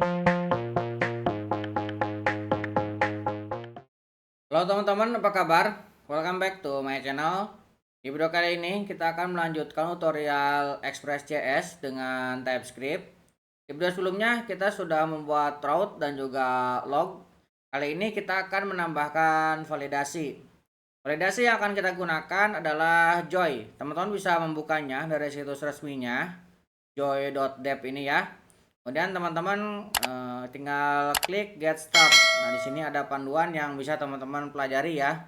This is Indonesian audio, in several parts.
Halo teman-teman, apa kabar? Welcome back to my channel. Di video kali ini kita akan melanjutkan tutorial Express.js dengan TypeScript. Di video sebelumnya kita sudah membuat route dan juga log. Kali ini kita akan menambahkan validasi. Validasi yang akan kita gunakan adalah Joy. Teman-teman bisa membukanya dari situs resminya joy.dev ini ya. Kemudian teman-teman tinggal klik get start. Nah, di sini ada panduan yang bisa teman-teman pelajari ya.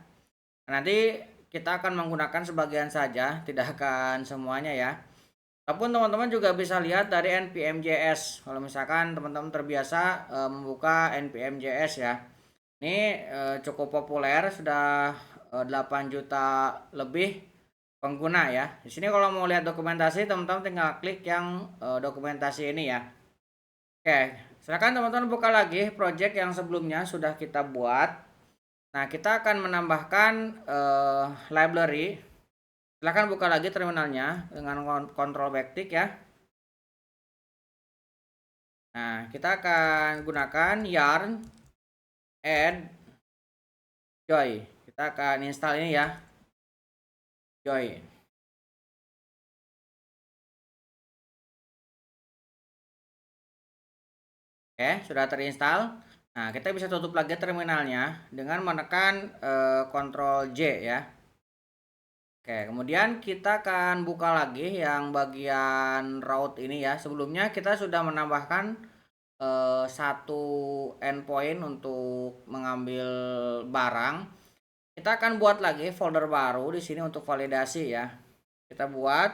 Nanti kita akan menggunakan sebagian saja, tidak akan semuanya ya. Ataupun teman-teman juga bisa lihat dari npm.js. Kalau misalkan teman-teman terbiasa membuka npm.js ya. Ini cukup populer, sudah 8 juta lebih pengguna ya. Di sini kalau mau lihat dokumentasi, teman-teman tinggal klik yang dokumentasi ini ya. Oke, silakan teman-teman buka lagi project yang sebelumnya sudah kita buat. Nah, kita akan menambahkan library. Silakan buka lagi terminalnya dengan control backtick ya. Nah, kita akan gunakan yarn add joy. Kita akan install ini ya, joy. Oke, sudah terinstall. Nah, kita bisa tutup lagi terminalnya dengan menekan Ctrl J ya. Oke, kemudian kita akan buka lagi yang bagian route ini ya. Sebelumnya kita sudah menambahkan satu endpoint untuk mengambil barang. Kita akan buat lagi folder baru di sini untuk validasi ya. Kita buat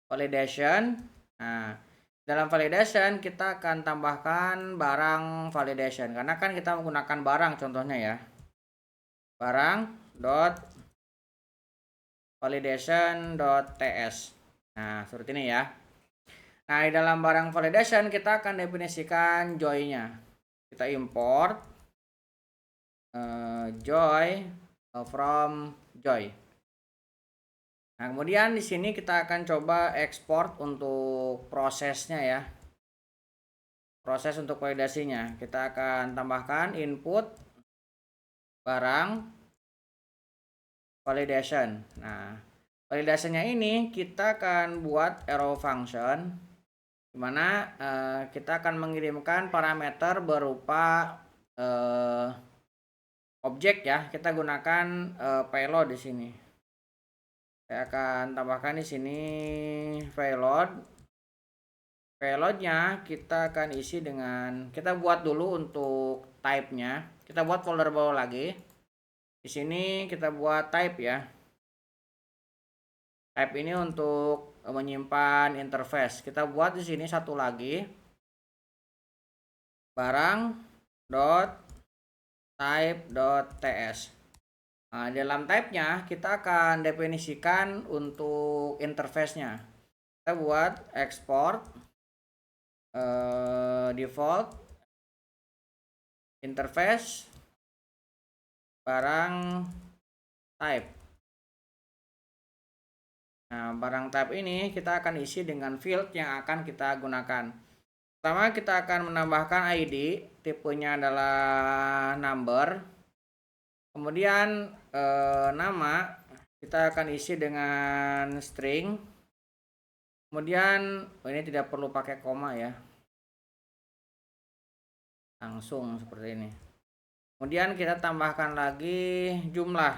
validation. Nah, dalam validation kita akan tambahkan barang validation karena kan kita menggunakan barang contohnya ya. Barang dot validation.ts. Nah, seperti ini ya. Nah, di dalam barang validation kita akan definisikan joy-nya. Kita import joy from joy. Nah, kemudian di sini kita akan coba export untuk prosesnya ya. Proses untuk validasinya. Kita akan tambahkan input barang validation. Nah, validasinya ini kita akan buat arrow function di mana kita akan mengirimkan parameter berupa objek ya. Kita gunakan payload di sini. Saya akan tambahkan di sini payload. Payloadnya kita akan isi dengan, kita buat dulu untuk type-nya. Kita buat folder baru lagi. Di sini kita buat type ya. Type ini untuk menyimpan interface. Kita buat di sini satu lagi. Barang dot type dot ts. Nah, dalam type-nya kita akan definisikan untuk interface-nya. Kita buat export default interface barang type. Nah, barang type ini kita akan isi dengan field yang akan kita gunakan. Pertama kita akan menambahkan ID, tipenya adalah number. Kemudian nama kita akan isi dengan string. Kemudian ini tidak perlu pakai koma ya, langsung seperti ini. Kemudian kita tambahkan lagi jumlah.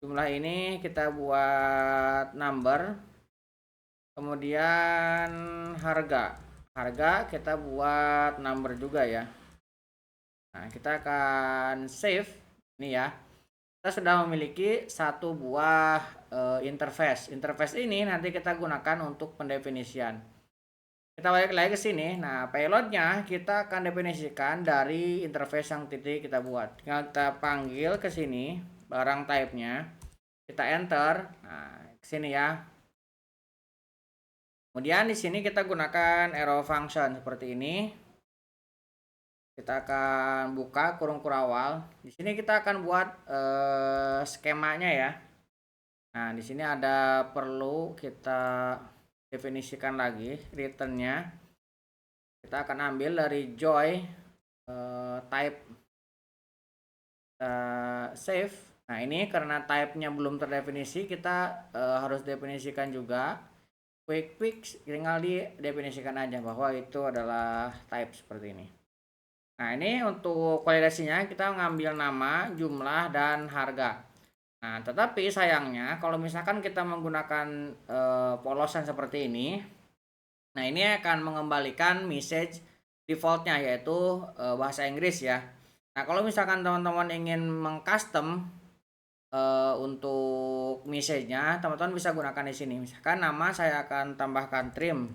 Jumlah ini kita buat number. Kemudian harga. Harga kita buat number juga ya. Nah, kita akan save ini ya. Kita sudah memiliki satu buah interface. Interface ini nanti kita gunakan untuk pendefinisian. Kita balik lagi ke sini. Nah, payloadnya kita akan definisikan dari interface yang titik kita buat. Tinggal kita panggil ke sini barang type-nya. Kita enter. Nah, ke sini ya. Kemudian di sini kita gunakan arrow function seperti ini. Kita akan buka kurung kurawal. Di sini kita akan buat skemanya ya. Nah, di sini ada perlu kita definisikan lagi returnnya. Kita akan ambil dari joy type save. Nah ini karena type-nya belum terdefinisi, kita harus definisikan juga. Quick fix tinggal didefinisikan aja bahwa itu adalah type seperti ini. Nah ini untuk validasinya kita mengambil nama, jumlah, dan harga. Nah tetapi sayangnya kalau misalkan kita menggunakan polosan seperti ini, nah ini akan mengembalikan message defaultnya yaitu bahasa Inggris ya. Nah kalau misalkan teman-teman ingin mengcustom untuk message-nya, teman-teman bisa gunakan di sini. Misalkan nama saya akan tambahkan trim.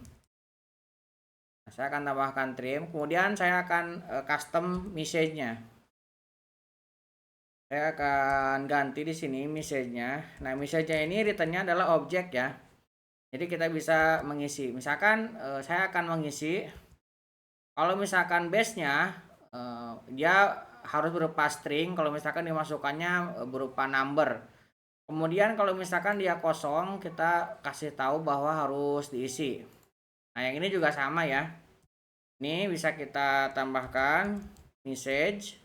Nah, saya akan tambahkan trim, kemudian saya akan custom message-nya. Saya akan ganti di sini message-nya. Nah, message-nya ini return-nya adalah objek ya. Jadi kita bisa mengisi. Misalkan saya akan mengisi, kalau misalkan base-nya dia harus berupa string, kalau misalkan dimasukkannya berupa number. Kemudian kalau misalkan dia kosong, kita kasih tahu bahwa harus diisi. Nah, yang ini juga sama ya. Ini bisa kita tambahkan message.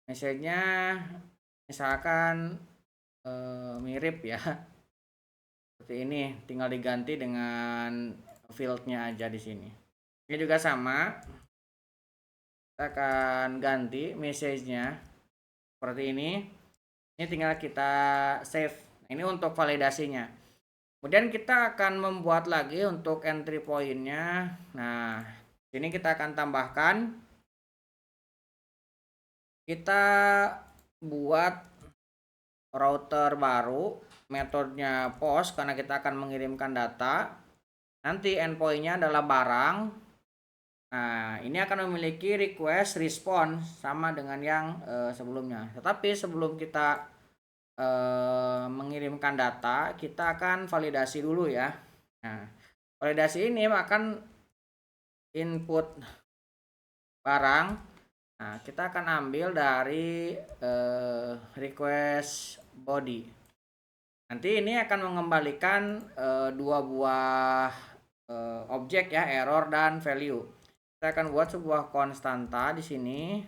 Message-nya misalkan mirip ya. Seperti ini, tinggal diganti dengan field-nya aja di sini. Ini juga sama. Kita akan ganti message-nya seperti ini. Ini tinggal kita save. Ini untuk validasinya. Kemudian kita akan membuat lagi untuk entry point-nya. Nah, sini kita akan tambahkan. Kita buat router baru, metodenya post karena kita akan mengirimkan data. Nanti endpoint-nya adalah barang. Nah, ini akan memiliki request response sama dengan yang sebelumnya. Tetapi sebelum kita mengirimkan data, kita akan validasi dulu ya. Nah, validasi ini akan input barang. Nah, kita akan ambil dari request body. Nanti ini akan mengembalikan dua buah objek ya, error dan value. Kita akan buat sebuah konstanta di sini.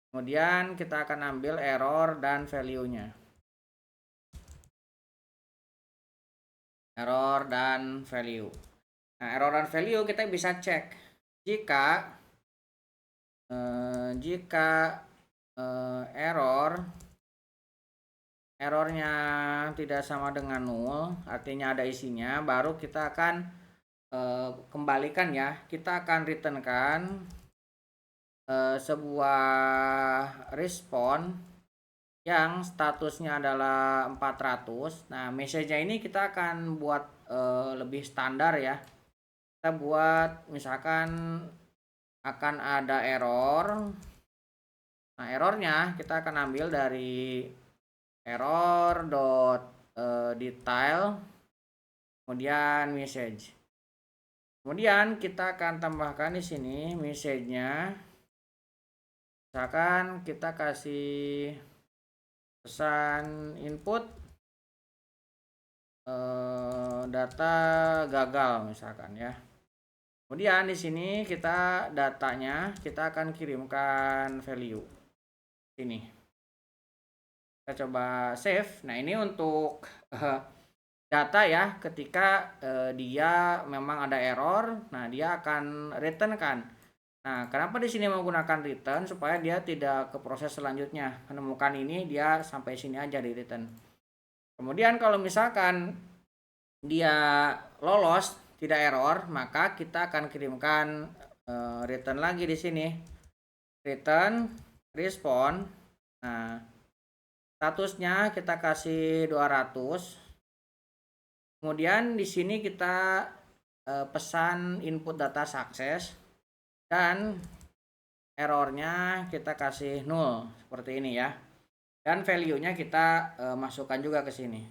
Kemudian kita akan ambil error dan value-nya. Error dan value. Nah, error dan value kita bisa cek jika errornya tidak sama dengan nol, artinya ada isinya, baru kita akan kembalikan ya. Kita akan returnkan sebuah respon yang statusnya adalah 400. Nah, message-nya ini kita akan buat lebih standar ya. Kita buat misalkan akan ada error. Nah, errornya kita akan ambil dari error.detail kemudian message. Kemudian kita akan tambahkan di sini message-nya. Misalkan kita kasih pesan input data gagal misalkan ya. Kemudian di sini kita datanya kita akan kirimkan value sini. Kita coba save. Nah, ini untuk data ya, ketika dia memang ada error, nah dia akan return kan. Nah, kenapa di sini menggunakan return supaya dia tidak ke proses selanjutnya. Menemukan ini dia sampai sini aja di return. Kemudian kalau misalkan dia lolos, tidak error, maka kita akan kirimkan return lagi di sini. Return respond. Nah, statusnya kita kasih 200. Kemudian di sini kita pesan input data sukses dan errornya kita kasih 0 seperti ini ya. Dan value-nya kita masukkan juga ke sini.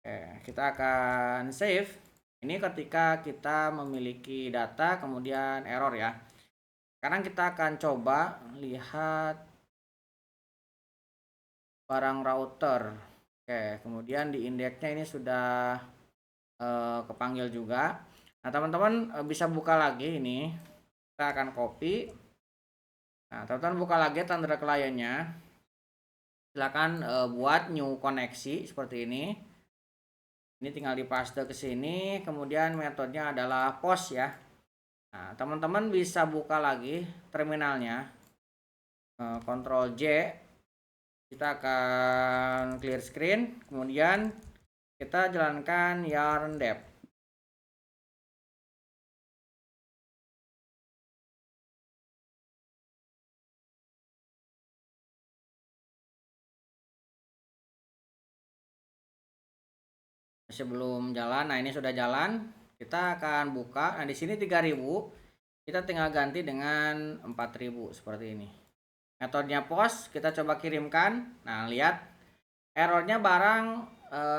Oke, kita akan save. Ini ketika kita memiliki data kemudian error ya. Sekarang kita akan coba lihat barang router. Oke, kemudian di indeksnya ini sudah kepanggil juga. Nah, teman-teman bisa buka lagi ini. Kita akan copy. Nah, teman-teman buka lagi Thunder kliennya. Silakan buat new koneksi seperti ini. Ini tinggal dipaste ke sini, kemudian metodenya adalah post ya. Nah, teman-teman bisa buka lagi terminalnya. Ctrl J. Kita akan clear screen, kemudian kita jalankan yarn dev. Sebelum jalan, nah ini sudah jalan, kita akan buka. Nah di sini 3000, kita tinggal ganti dengan 4000 seperti ini. Metodenya post, kita coba kirimkan. Nah lihat errornya barang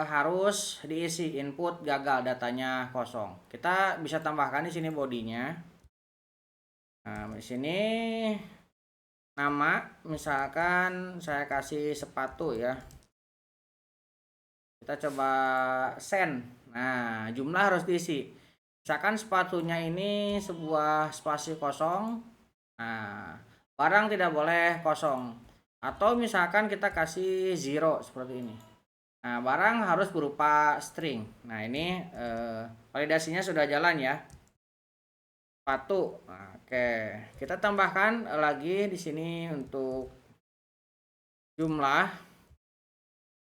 harus diisi, input gagal, datanya kosong. Kita bisa tambahkan di sini bodinya. Nah di sini nama, misalkan saya kasih sepatu ya. Kita coba send. Nah, jumlah harus diisi. Misalkan sepatunya ini sebuah spasi kosong. Nah, barang tidak boleh kosong. Atau misalkan kita kasih zero seperti ini. Nah, barang harus berupa string. Nah, ini validasinya sudah jalan ya. Sepatu. Nah, oke, kita tambahkan lagi di sini untuk jumlah.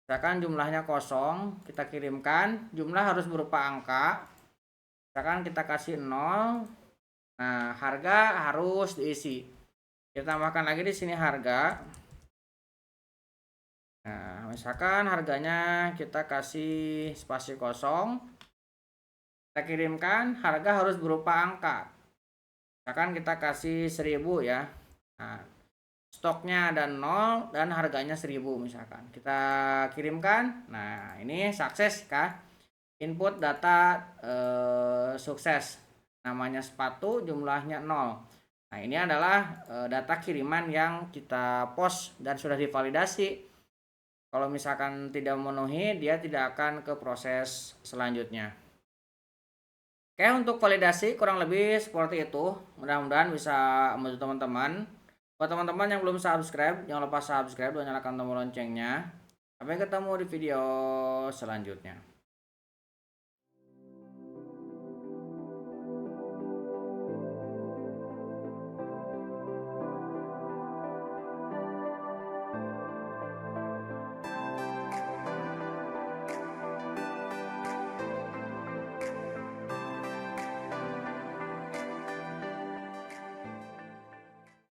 Misalkan jumlahnya kosong, kita kirimkan, jumlah harus berupa angka. Misalkan kita kasih 0. Nah, harga harus diisi. Kita tambahkan lagi di sini harga. Nah, misalkan harganya kita kasih spasi kosong. Kita kirimkan, harga harus berupa angka. Misalkan kita kasih 1000 ya. Nah, stoknya ada 0 dan harganya 1000 misalkan. Kita kirimkan. Nah, ini sukses kah? Input data sukses. Namanya sepatu, jumlahnya 0. Nah, ini adalah data kiriman yang kita post dan sudah divalidasi. Kalau misalkan tidak memenuhi, dia tidak akan ke proses selanjutnya. Oke, untuk validasi kurang lebih seperti itu. Mudah-mudahan bisa membantu teman-teman. Buat teman-teman yang belum subscribe, jangan lupa subscribe dan nyalakan tombol loncengnya. Sampai ketemu di video selanjutnya.